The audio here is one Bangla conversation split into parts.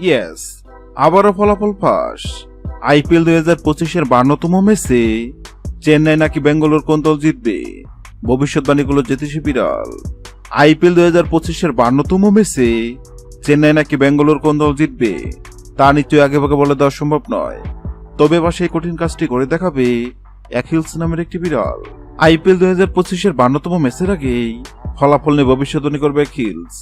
ইয়েস, আবারও ফলাফল ফাঁস। আইপিএল 2025-এর 52তম ম্যাচে চেন্নাই নাকি বেঙ্গালুরু কোন দল জিতবে, ভবিষ্যৎবাণীগুলো জ্যোতিষী বিড়াল। আইপিএল 2025-এর 52তম ম্যাচে চেন্নাই নাকি বেঙ্গালুরু কোন দল জিতবে তা নিশ্চয়ই আগেভাগে বলে দেওয়া সম্ভব নয়। তবে এবার সেই কঠিন কাজটি করে দেখাবে অ্যাকিলস নামের একটি বিড়াল। আইপিএল 2025-এর 52তম ম্যাচের আগেই ফলাফল নিয়ে ভবিষ্যৎবাণী করবে অ্যাকিলস।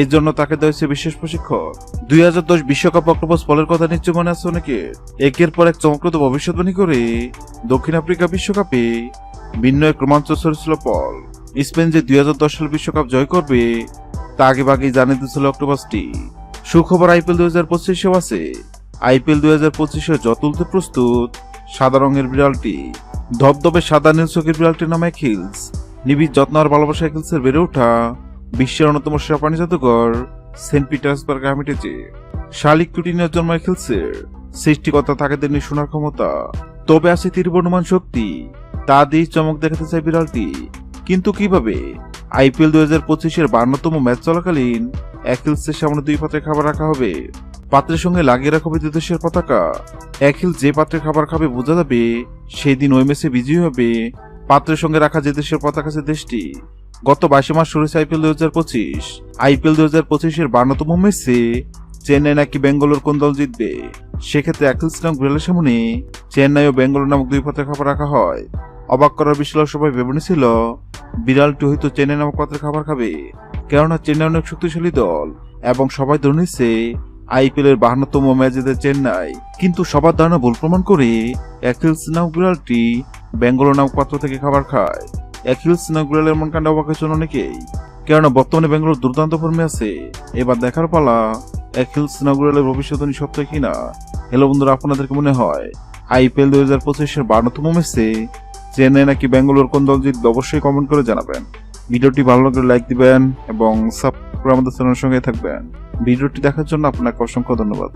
এর জন্য তাকে দেওয়া হয়েছে বিশেষ প্রশিক্ষণ। 2010 বিশ্বকাপ অক্টোপাস বলের কথা নিশ্চয় মনে আছে অনেকে। একের পর এক চমকপ্রদ ভবিষ্যৎবাণী করে দক্ষিণ আফ্রিকা বিশ্বকাপে ভিন্ন এক রোমাঞ্চ ছড়িয়েছিল পল। স্পেন যে 2010 সাল বিশ্বকাপ জয় করবে তা আগেভাগেই জানিয়ে দিয়েছিল অক্টোপাসটি। সুখবর আইপিএল 2025-এও আছে। আইপিএল 2025-এ জয় তুলতে প্রস্তুত সাদা রঙের বিড়ালটি। ধবধবে সাদা নীল চোখের বিড়ালটির নাম অ্যাকিলস। নিবিড় যত্ন আর ভালোবাসা অ্যাকিলসের বেড়ে ওঠা বিশ্বের অন্যতম সেরা প্রাণী জাদুঘর সেন্ট পিটার্সবার্গ হামিটেজে। শালিক টুটিনের জন্ম অ্যাকিলসের। সৃষ্টিকর্তা তাকে দেননি শোনার ক্ষমতা, তবে আছে তীরবর্ণমান শক্তি। তা দিয়ে চমক দেখাতে চায় বিড়ালটি, কিন্তু কিভাবে? আইপিএল 2025-এর 52তম ম্যাচ চলাকালীন অ্যাকিলসের সামনে 2 পাত্রে খাবার রাখা হবে। পাত্রের সঙ্গে লাগিয়ে রাখা হবে 2 দেশের পতাকা। অ্যাকিলস যে পাত্রে খাবার খাবে বোঝা যাবে সেই দিন ওই ম্যাচে বিজয়ী হবে পাত্রের সঙ্গে রাখা যে দেশের পতাকা আছে দেশটি। গত 22 মাস শুরু হয়েছে আইপিএল 2025। আইপিএল 2025-এর 52তম ম্যাচে চেন্নাই নাকি বেঙ্গালুরু কোন দল জিতবে, সেক্ষেত্রে অ্যাকিলস নামক বিড়ালের সামনে চেন্নাই ও বেঙ্গালুরু নামক 2 পাত্রে খাবার রাখা হয়। অবাক করার বিষয় সবাই ভেবে নিয়েছিল বিড়ালটি হয়তো চেন্নাই নামক পাত্রে খাবার খাবে, কেননা চেন্নাই অনেক শক্তিশালী দল এবং সবাই ধরে নিচ্ছে আইপিএল এর 52তম ম্যাচ জিতে চেন্নাই। কিন্তু সবার ধারণা ভুল প্রমাণ করে অ্যাকিলস নামক বিড়ালটি বেঙ্গালুরু নামক পাত্র থেকে খাবার খায়। অ্যাকিলস নামক বিড়ালের এমন কাণ্ড অবাক হয়েছেন অনেকেই, কেননা বর্তমানে বেঙ্গালুরু দুর্দান্ত ফর্মে আছে। এবার দেখার পালা অ্যাকিলস নামক বিড়ালের ভবিষ্যৎবাণী সত্য কিনা। হ্যালো বন্ধুরা, আপনাদেরকে মনে হয় আইপিএল 2025-এর 52তম ম্যাচে চেন্নাই নাকি বেঙ্গালুরু কোন দল জিতবে অবশ্যই কমেন্ট করে জানাবেন। ভিডিওটি ভালো লাগলে লাইক দিবেন এবং সাবস্ক্রাইব করে আমাদের চ্যানেলের সঙ্গে থাকবেন। ভিডিওটি দেখার জন্য আপনাকে অসংখ্য ধন্যবাদ।